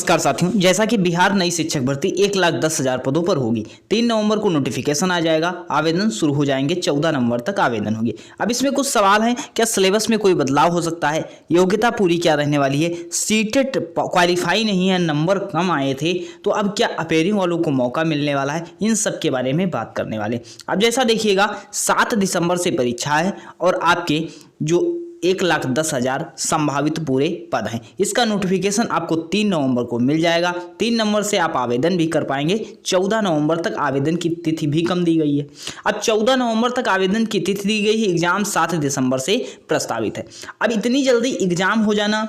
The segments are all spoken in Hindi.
नमस्कार साथियों, जैसा कि बिहार नई शिक्षक भर्ती 1,10,000 पदों पर होगी। 3 नवंबर को नोटिफिकेशन आ जाएगा, आवेदन शुरू हो जाएंगे, 14 नवंबर तक आवेदन होंगे। अब इसमें कुछ सवाल हैं, क्या सिलेबस में कोई बदलाव हो सकता है, योग्यता पूरी क्या रहने वाली है, सीटेट क्वालिफाई नहीं है, नंबर कम आए थे, तो अब क्या अपेयरिंग वालों को मौका मिलने वाला है, इन सब के बारे में बात करने वाले। अब जैसा देखिएगा 7 दिसंबर से परीक्षा है और आपके जो 1,10,000 संभावित पूरे पद हैं। इसका नोटिफिकेशन आपको 3 नवंबर को मिल जाएगा। 3 नवंबर से आप आवेदन भी कर पाएंगे। 14 नवंबर तक आवेदन की तिथि भी कम दी गई है। अब 14 नवंबर तक आवेदन की तिथि दी गई है, एग्जाम 7 दिसंबर से प्रस्तावित है। अब इतनी जल्दी एग्जाम हो जाना,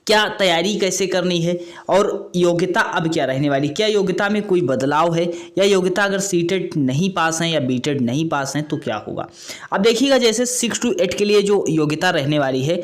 क्या तैयारी कैसे करनी है और योग्यता अब क्या रहने वाली, क्या योग्यता में कोई बदलाव है, या योग्यता अगर सीटेट नहीं पास हैं या बीटेट नहीं पास हैं तो क्या होगा। अब देखिएगा जैसे 6 to 8 के लिए जो योग्यता रहने वाली है,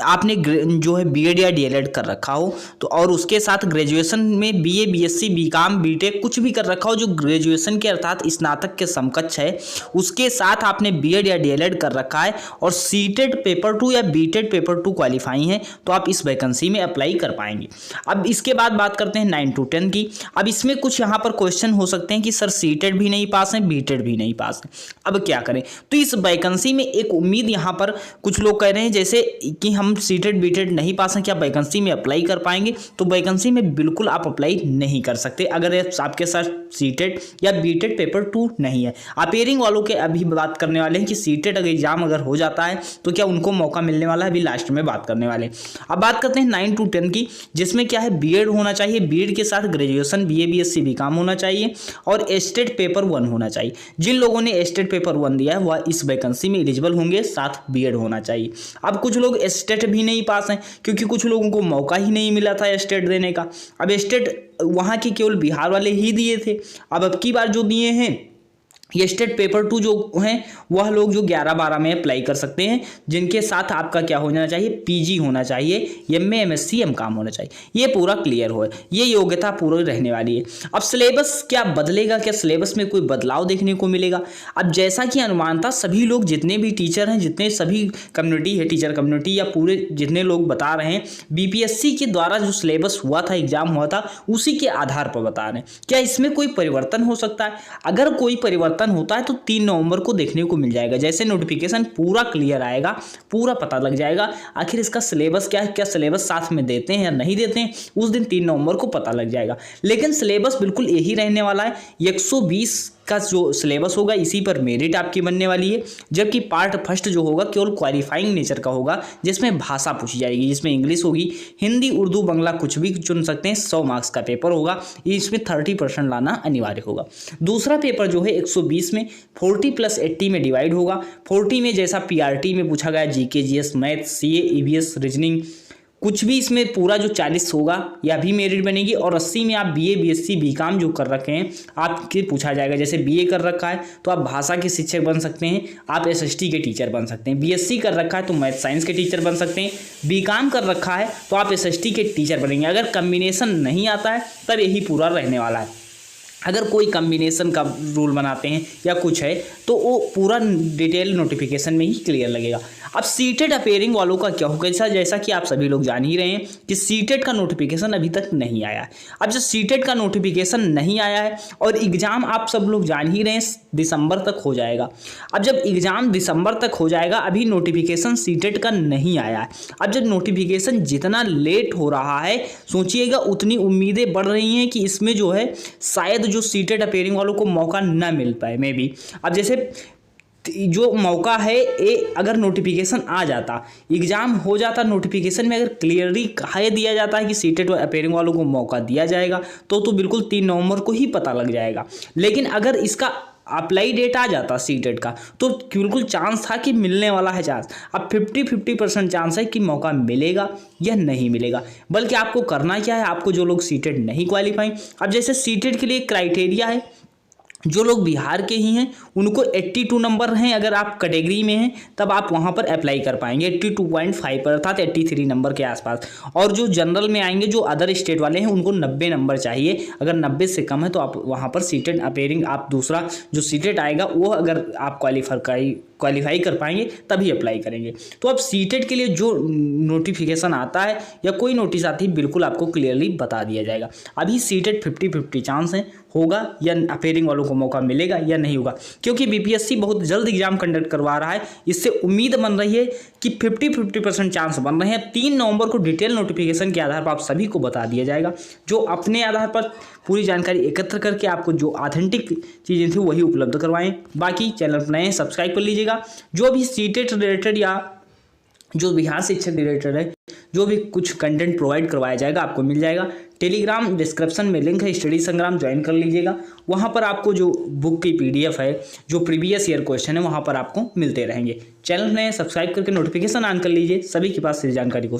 आपने जो है बीएड या डीएलएड कर रखा हो तो, और उसके साथ ग्रेजुएशन में बीए बीएससी बीकॉम बीटेक कुछ भी कर रखा हो जो ग्रेजुएशन के अर्थात स्नातक के समकक्ष है, उसके साथ आपने बीएड या डीएलएड कर रखा है और सीटेट पेपर 2 या बीटेट पेपर 2 क्वालिफाई हैं तो आप इस वैकेंसी में अप्लाई कर पाएंगे। अब इसके बाद बात करते हैं 9 to 10 की। अब इसमें कुछ यहाँ पर क्वेश्चन हो सकते हैं कि सर सीटेट भी नहीं पास है, बीटेट भी नहीं पास है, अब क्या करें। तो इस वैकेंसी में एक उम्मीद यहाँ पर कुछ लोग कह रहे हैं जैसे कि हम सीटेट बीटेट नहीं पास हैं, क्या वैकेंसी में अप्लाई कर पाएंगे। तो वैकेंसी में बिल्कुल आप अप्लाई नहीं कर सकते अगर आपके साथ सीटेट या बीटेट पेपर 2 नहीं है। अपेयरिंग वालों के अभी बात करने वाले हैं कि सीटेट अगर एग्जाम अगर हो जाता है तो क्या उनको मौका मिलने वाला है, अभी लास्ट में बात करने वाले। अब बात करते हैं 9 to 10 की, जिसमें क्या है बीएड होना चाहिए, बीएड के साथ ग्रेजुएशन बीए बीएससी बीकॉम होना चाहिए और एस्टेट पेपर 1 होना चाहिए। जिन लोगों ने एस्टेट पेपर 1 दिया है वह इस वैकेंसी में एलिजिबल होंगे, साथ बीएड होना चाहिए। अब कुछ लोग एस्टेट भी नहीं पास हैं क्योंकि कुछ लोगों को मौका ही नहीं मिला था एस्टेट देने का। अब एस्टेट वहाँ के केवल बिहार वाले ही दिए थे, अब की बार जो दिए हैं ये स्टेट पेपर 2 जो हैं वह लोग जो 11-12 में अप्लाई कर सकते हैं, जिनके साथ आपका क्या होना चाहिए, पीजी होना चाहिए, एमए एमएससी एमकॉम होना चाहिए, ये पूरा क्लियर हो, ये योग्यता पूरी रहने वाली है। अब सिलेबस क्या बदलेगा, क्या सिलेबस में कोई बदलाव देखने को मिलेगा। अब जैसा कि अनुमान था सभी लोग जितने भी टीचर हैं, जितने सभी कम्युनिटी है, टीचर कम्युनिटी या पूरे जितने लोग बता रहे हैं बीपीएससी के द्वारा जो सिलेबस हुआ था, एग्जाम हुआ था, उसी के आधार पर बता रहे हैं। क्या इसमें कोई परिवर्तन हो सकता है, अगर कोई परिवर्तन होता है तो 3 नवंबर को देखने को मिल जाएगा। जैसे नोटिफिकेशन पूरा क्लियर आएगा, पूरा पता लग जाएगा आखिर इसका सिलेबस क्या है, क्या सिलेबस साथ में देते हैं या नहीं देते हैं, उस दिन 3 नवंबर को पता लग जाएगा। लेकिन सिलेबस बिल्कुल यही रहने वाला है, 120 का जो सिलेबस होगा इसी पर मेरिट आपकी बनने वाली है। जबकि पार्ट फर्स्ट जो होगा केवल क्वालिफाइंग नेचर का होगा, जिसमें भाषा पूछी जाएगी, जिसमें इंग्लिश होगी, हिंदी उर्दू बांग्ला कुछ भी चुन सकते हैं। 100 मार्क्स का पेपर होगा, इसमें 30% लाना अनिवार्य होगा। दूसरा पेपर जो है 120 में 40 + 80 में डिवाइड होगा। 40 में जैसा पीआरटी में पूछा गया GK GS math CA EVS reasoning कुछ भी, इसमें पूरा जो 40 होगा यह भी मेरिट बनेगी। और 80 में आप बीए बीएससी बीकॉम जो कर रखे हैं आपके पूछा जाएगा। जैसे बीए कर रखा है तो आप भाषा के शिक्षक बन सकते हैं, आप एसएसटी के टीचर बन सकते हैं। बीएससी कर रखा है तो मैथ साइंस के टीचर बन सकते हैं। बीकॉम कर रखा है तो आप एसएसटी के टीचर बनेंगे। अगर कम्बिनेशन नहीं आता है तब यही पूरा रहने वाला है। अगर कोई कम्बिनेशन का रूल बनाते हैं या कुछ है तो वो पूरा डिटेल नोटिफिकेशन में ही क्लियर लगेगा। अब सीटेट अपेयरिंग वालों का क्या होगा, जैसा कि आप सभी लोग जान ही रहे हैं कि सीटेट का नोटिफिकेशन अभी तक नहीं आया है। अब जब सीटेट का नोटिफिकेशन नहीं आया है और एग्ज़ाम आप सब लोग जान ही रहे हैं दिसंबर तक हो जाएगा। अब जब एग्ज़ाम दिसंबर तक हो जाएगा, अभी नोटिफिकेशन सीटेट का नहीं आया है। अब जब नोटिफिकेशन जितना लेट हो रहा है सोचिएगा उतनी उम्मीदें बढ़ रही हैं कि इसमें जो है शायद जो सीटेट अपेयरिंग वालों को मौका ना मिल पाए मे बी। अब जैसे जो मौका है ये अगर नोटिफिकेशन आ जाता, एग्जाम हो जाता, नोटिफिकेशन में अगर क्लियरली कहा दिया जाता है कि सीटेट अपेयरिंग वालों को मौका दिया जाएगा तो बिल्कुल 3 नवंबर को ही पता लग जाएगा। लेकिन अगर इसका अप्लाई डेट आ जाता सीटेट का तो बिल्कुल चांस था कि मिलने वाला है चांस। अब 50% चांस है कि मौका मिलेगा या नहीं मिलेगा। बल्कि आपको करना क्या है, आपको जो लोग सीटेट नहीं क्वालिफाई, अब जैसे सीटेट के लिए क्राइटेरिया है जो लोग बिहार के ही हैं उनको 82 नंबर हैं, अगर आप कैटेगरी में हैं तब आप वहां पर अप्लाई कर पाएंगे 82.5 पर अर्थात 83 नंबर के आसपास। और जो जनरल में आएंगे जो अदर स्टेट वाले हैं उनको 90 नंबर चाहिए, अगर 90 से कम है तो आप वहां पर सीटेट अपेयरिंग आप दूसरा जो सीटेट आएगा वो अगर आप क्वालिफाई कर पाएंगे तभी अप्लाई करेंगे। तो अब सीटेट के लिए जो नोटिफिकेशन आता है या कोई नोटिस आती है बिल्कुल आपको क्लियरली बता दिया जाएगा। अभी सीटेट 50-50 चांस है, होगा या अपेयरिंग वालों को मौका मिलेगा या नहीं होगा, क्योंकि बीपीएससी बहुत जल्द एग्जाम कंडक्ट करवा रहा है। इससे उम्मीद बन रही है कि 50-50% चांस बन रहे हैं। 3 नवंबर को डिटेल नोटिफिकेशन के आधार पर आप सभी को बता दिया जाएगा, जो अपने आधार पर पूरी जानकारी एकत्र करके आपको जो ऑथेंटिक चीज़ें थी वही उपलब्ध करवाएं। बाकी चैनल पर नए सब्सक्राइब कर लीजिएगा। जो भी सीटेट रिलेटेड या जो बिहार शिक्षक रिलेटेड है, जो भी कुछ कंटेंट प्रोवाइड करवाया जाएगा आपको मिल जाएगा। टेलीग्राम डिस्क्रिप्शन में लिंक है, स्टडी संग्राम ज्वाइन कर लीजिएगा। वहाँ पर आपको जो बुक की PDF है, जो प्रीवियस ईयर क्वेश्चन है, वहाँ पर आपको मिलते रहेंगे। चैनल में सब्सक्राइब करके नोटिफिकेशन ऑन कर लीजिए, सभी के पास इस जानकारी को